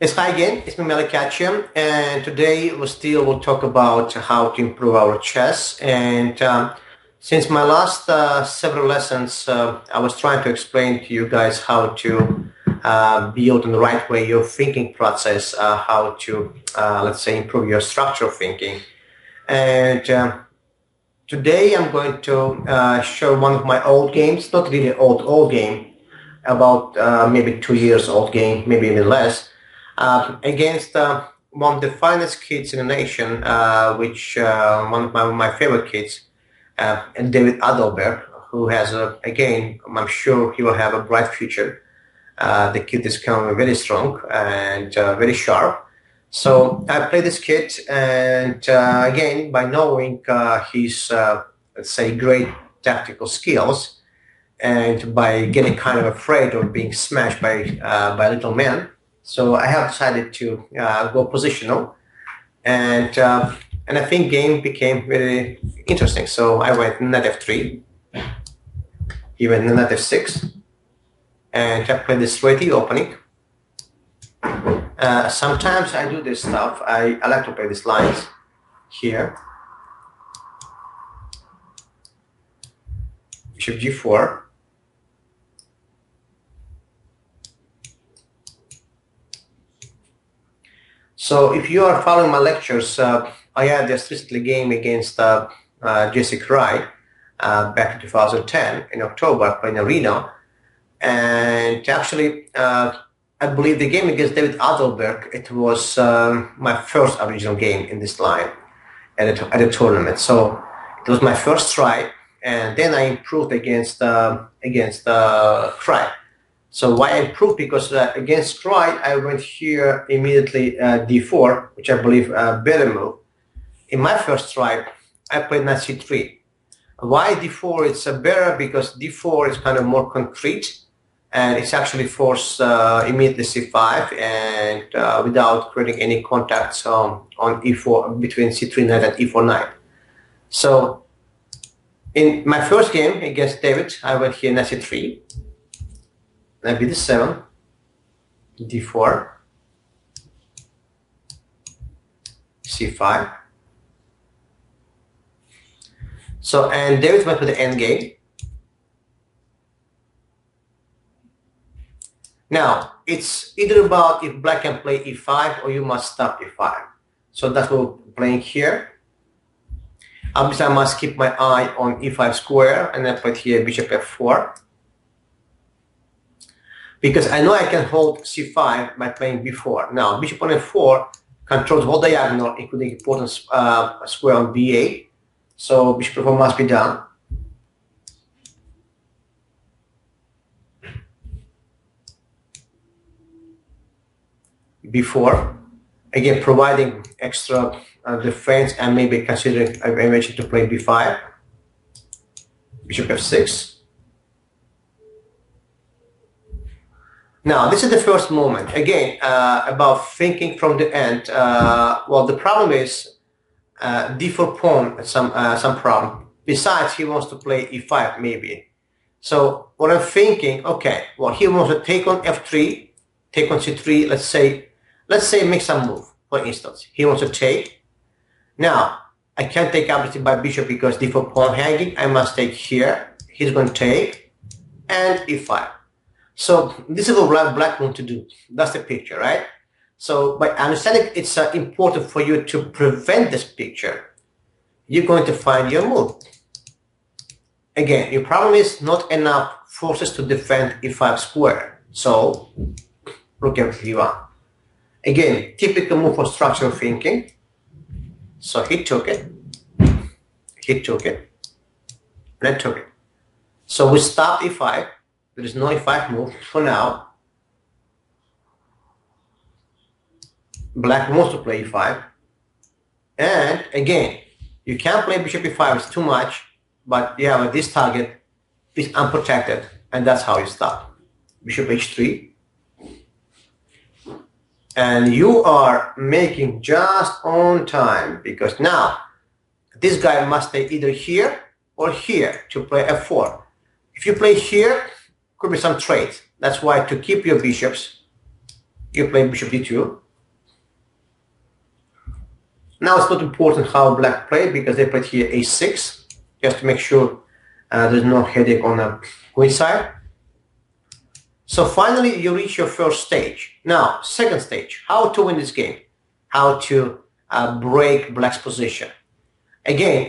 Yes, hi again. It's me, Melik Khachiyan, and today we'll talk about how to improve our chess. And since my last several lessons, I was trying to explain to you guys how to build in the right way your thinking process, how to, let's say, improve your structural thinking. And today I'm going to show one of my old games, not really old game, about maybe 2 years old game, maybe even less, against one of the finest kids in the nation, which one of my favorite kids, and David Adelberg, who has again, I'm sure he will have a bright future. The kid is coming very strong and very sharp. So I play this kid, and again, by knowing his, let's say, great tactical skills, and by getting kind of afraid of being smashed by little men, so I have decided to go positional, and I think game became very interesting. So I went knight f3, he went knight f6, and I played this ready opening. Sometimes I do this stuff. I like to play these lines here. Bishop g4. So if you are following my lectures, I had this recently game against Jesse Cry back in 2010 in October, playing Arena. And actually, I believe the game against David Adelberg, it was my first original game in this line at a tournament. So it was my first try, and then I improved against Cry. So why I improved? Because against Cry, I went here immediately d4, which I believe better move. In my first try, I played knight c3. Why d4? It's better because d4 is kind of more concrete, and it's actually forced immediately c5, and without creating any contacts on e4 between c3 knight and e4 knight. So in my first game against David, I went here knight c3, knight b7, d4, c5. So, and David went with the endgame. Now, it's either about if black can play e5 or you must stop e5. So that's what we're playing here. Obviously, I must keep my eye on e5 square, and I put here bishop f4. Because I know I can hold c5 by playing b4. Now, bishop on f4 controls whole diagonal, including important square on b8. So bishop f4 must be done. b4, again providing extra defense, and maybe considering eventually to play b5. Bishop f6. Now, this is the first moment. Again, about thinking from the end. Well, the problem is d4 pawn, some problem. Besides, he wants to play e5 maybe. So what I'm thinking, okay, well, he wants to take on f3, take on c3. Let's say make some move. For instance, he wants to take. Now, I can't take obviously by bishop because d4 pawn hanging. I must take here. He's going to take, and e5. So this is what black want to do. That's the picture, right? So by understanding it's important for you to prevent this picture, you're going to find your move. Again, your problem is not enough forces to defend e5 square. So look at v1. Again, typical move for structural thinking. So he took it, and I took it. So we stopped e5. There is no e5 move for now. Black wants to play e5. And again, you can't play bishop e5, it's too much, but you have this target is unprotected, and that's how you stop. Bishop h3. And you are making just on time, because now this guy must stay either here or here to play f4. If you play here, could be some trade. That's why to keep your bishops, You play bishop d2. Now it's not important how black played because they played here a6, just to make sure there's no headache on the queen side. So finally you reach your first stage. Now, second stage, how to win this game, how to break black's position. Again,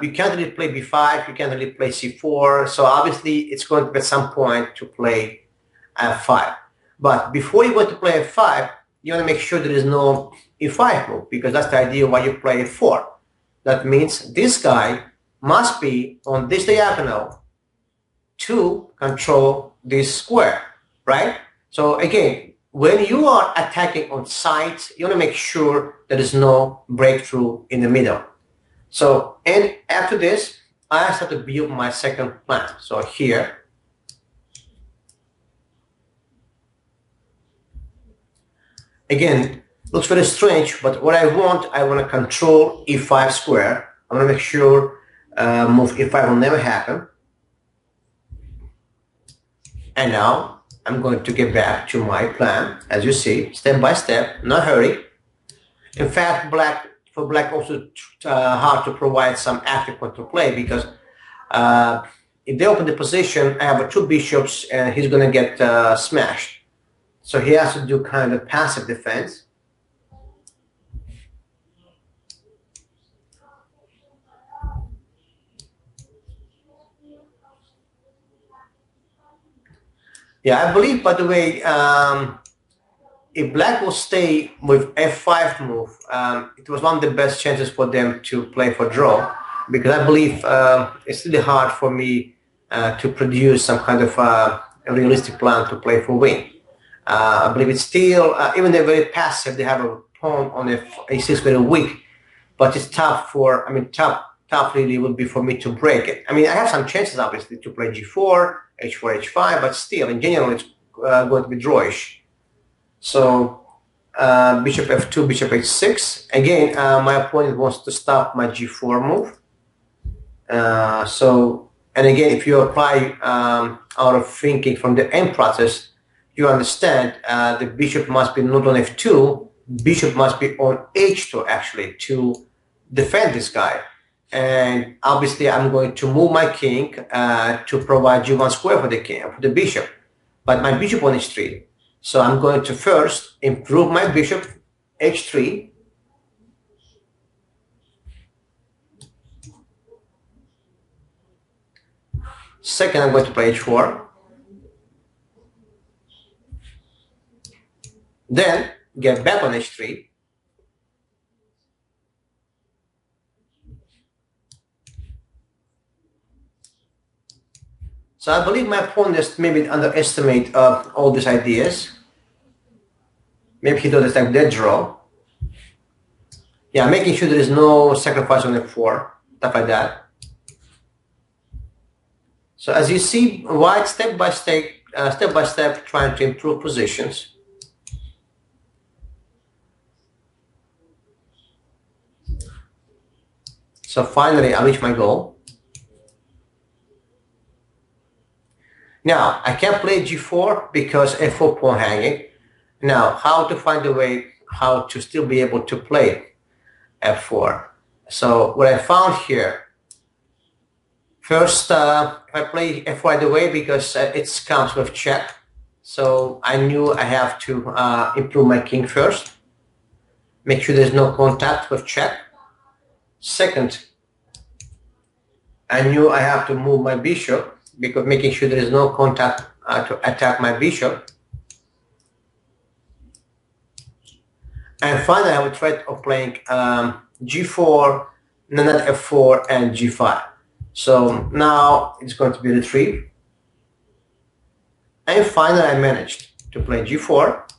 you can't really play b5, you can't really play c4, so obviously it's going to be at some point to play f5. But before you go to play f5, you want to make sure there is no e5 move, because that's the idea why you play f4. That means this guy must be on this diagonal to control this square, right? So again, when you are attacking on sides, you want to make sure there is no breakthrough in the middle. So, and after this, I start to build my second plan. So here, again, looks very strange, but what I want to control e5 square. I want to make sure move e5 will never happen. And now I'm going to get back to my plan, as you see, step by step, no hurry. In fact, for black also hard to provide some active counterplay, because if they open the position, I have two bishops and he's going to get smashed. So he has to do kind of passive defense. Yeah, I believe, by the way, if black will stay with f5 move, it was one of the best chances for them to play for draw, because I believe it's really hard for me to produce some kind of a realistic plan to play for win. I believe it's still, even they're very passive, they have a pawn on a6 very weak, but it's tough for, tough really would be for me to break it. I mean, I have some chances, obviously, to play g4, h4, h5, but still, in general, it's going to be drawish. So bishop f2, bishop h6. Again, my opponent wants to stop my g4 move. And again, if you apply out of thinking from the end process, you understand the bishop must be not on f2, bishop must be on h2 actually to defend this guy. And obviously, I'm going to move my king to provide g1 square for the king, for the bishop. But my bishop on h3. So I'm going to first improve my bishop, h3. Second, I'm going to play h4. Then get back on h3. So I believe my opponent maybe underestimate all these ideas. Maybe he thought it's like dead draw. Yeah, making sure there is no sacrifice on f4, stuff like that. So as you see, white step by step trying to improve positions. So finally, I reach my goal. Now, I can't play g4 because f4 pawn hanging. Now, how to find a way how to still be able to play f4? So what I found here, first I play f4 right away because it comes with check. So I knew I have to improve my king first. Make sure there's no contact with check. Second, I knew I have to move my bishop, because making sure there is no contact to attack my bishop. And finally, I have a threat of playing g4, not f4, and g5. So now it's going to be retrieve. And finally, I managed to play g4.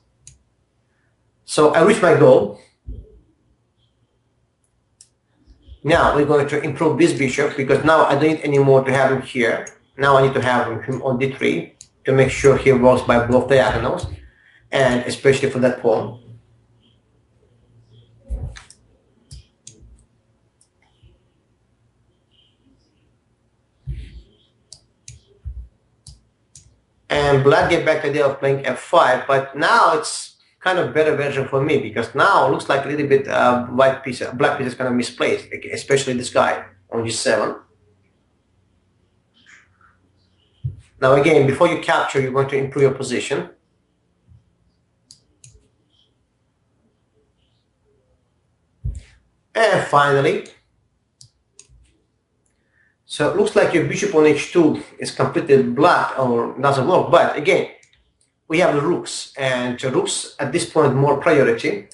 So I reached my goal. Now we're going to improve this bishop, because now I don't need anymore to have him here. Now I need to have him on d3 to make sure he works by both diagonals, and especially for that pawn. And black get back the idea of playing f5, but now it's kind of better version for me, because now it looks like a little bit white piece, black piece is kind of misplaced, especially this guy on G7. Now again, before you capture, you're going to improve your position. And finally, so it looks like your bishop on H2 is completely black or doesn't work, but again, we have the rooks, and the rooks at this point more priority.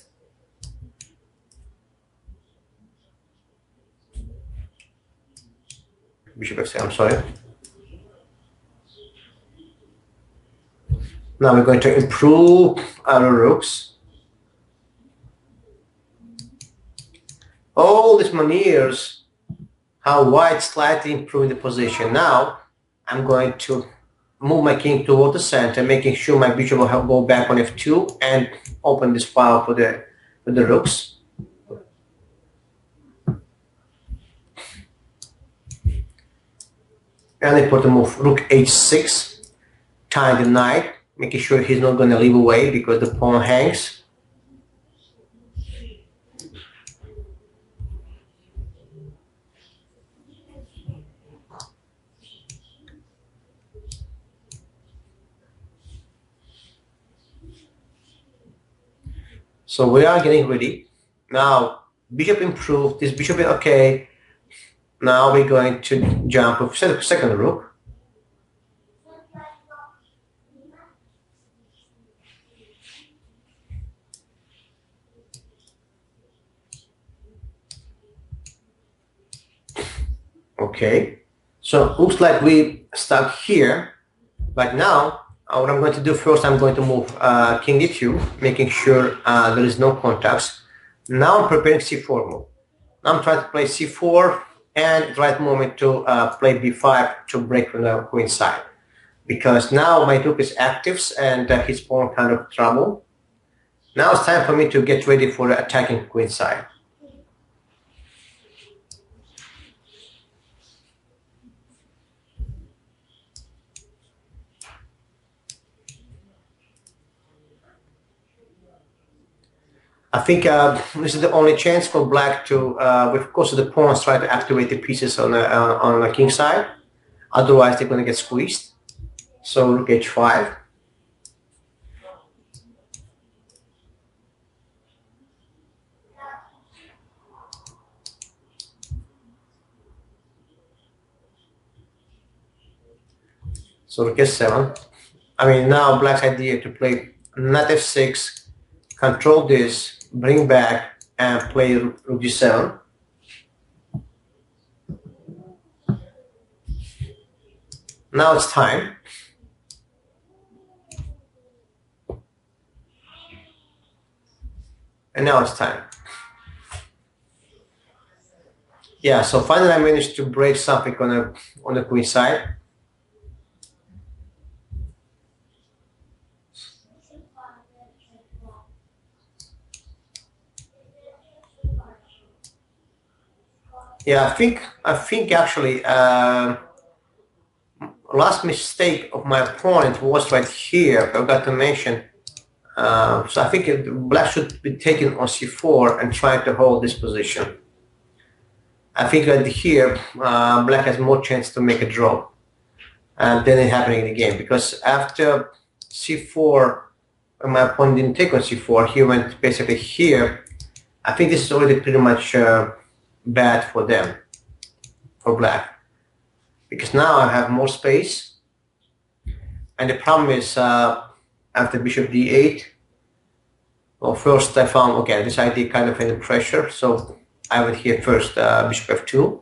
Bishop F7, I'm sorry. Now we're going to improve our rooks. All these maneuvers, how white slightly improving the position. Now I'm going to move my king toward the center, making sure my bishop will go back on F2 and open this file for the rooks. And I put the move rook H6, tying the knight, making sure he's not going to leave away because the pawn hangs. So we are getting ready. Now, bishop improved, this bishop is okay. Now we're going to jump with second rook. Okay, so looks like we stuck here, but now what I'm going to do first, I'm going to move king d2, making sure there is no contacts. Now I'm preparing c4 move. Now I'm trying to play c4 and right moment to play b5 to break from the queen side, because now my rook is active and his pawn kind of trouble. Now it's time for me to get ready for attacking queen side. I think this is the only chance for black to, of course, the pawns try to activate the pieces on the king side. Otherwise, they're going to get squeezed. So rook h5. So rook h7. I mean, now black's idea to play knight f6, control this, bring back, and play rook g7. Now it's time. And now it's time. Yeah, so finally I managed to break something on the queen side. Yeah, I think actually last mistake of my opponent was right here. I forgot to mention. So I think black should be taken on c4 and try to hold this position. I think right here black has more chance to make a draw than it happening in the game, because after c4, when my opponent didn't take on c4, he went basically here. I think this is already pretty much bad for them, for black, because now I have more space. And the problem is after bishop d8, well, first I found, okay, this idea kind of under pressure, so I went here first, bishop f2,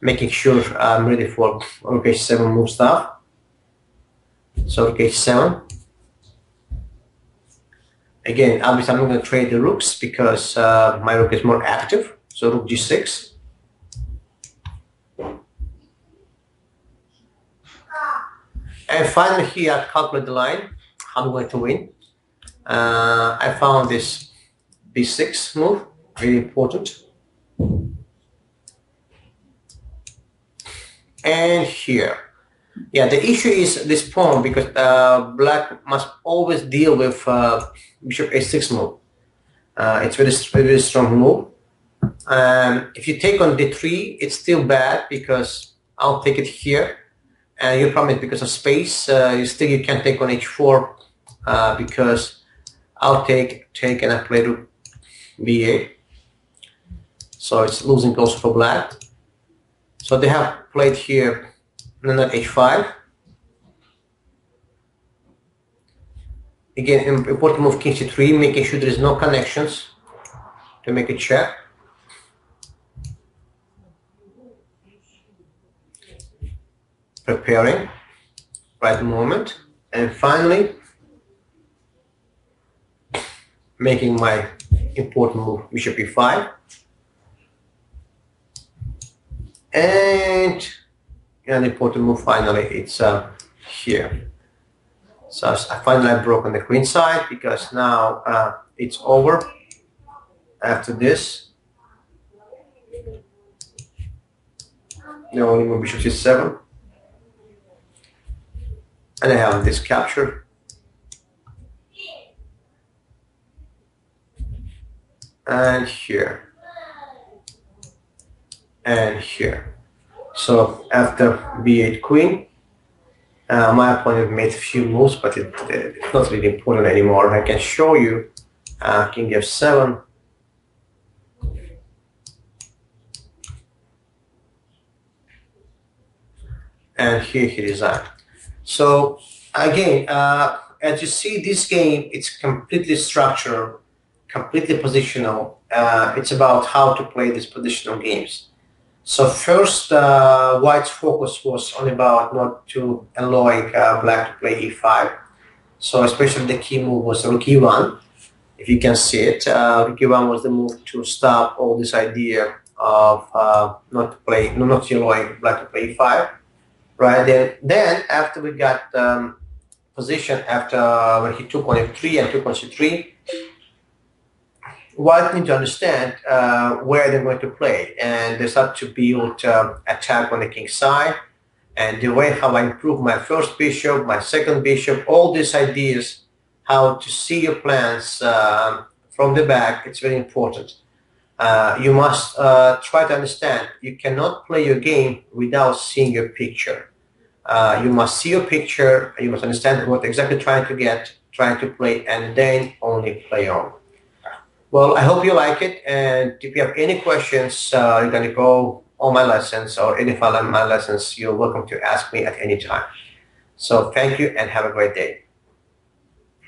making sure I'm ready for rook h7 move stuff. So rook h7. Again, obviously I'm not going to trade the rooks because my rook is more active. So rook g6. And finally here I calculate the line. I'm going to win. I found this b6 move, very important. And here. Yeah, the issue is this pawn because black must always deal with bishop a6 move. It's very strong move. If you take on d3, it's still bad because I'll take it here, and you promise because of space. You can't take on h4 because I'll take and I play rook b8. So it's losing also for black. So they have played here not h5. Again, important move king c3, making sure there is no connections to make a check. Preparing, right moment, and finally making my important move bishop e5, and an important move finally it's here. So I finally broke on the queen side because now it's over after this. The only move bishop c7, and I have this capture. And here. And here. So after b8 queen, my opponent made a few moves, but it's not really important anymore. I can show you king f7. And here he resigned. So again, as you see, this game, it's completely structured, completely positional. It's about how to play these positional games. So first, White's focus was on about not to allowing black to play e5. So especially the key move was rook e1. If you can see it, rook e1 was the move to stop all this idea of not allowing black to play e5. Right, then after we got position after when he took on f3 and took on c3, White need to understand where they're going to play, and they start to build attack on the king side, and the way how I improve my first bishop, my second bishop, all these ideas, how to see your plans from the back, it's very important. You must try to understand you cannot play your game without seeing your picture. You must see your picture, you must understand what exactly trying to play, and then only play on. Well, I hope you like it, and if you have any questions, you're going to go on my lessons or any file on my lessons, you're welcome to ask me at any time. So thank you and have a great day.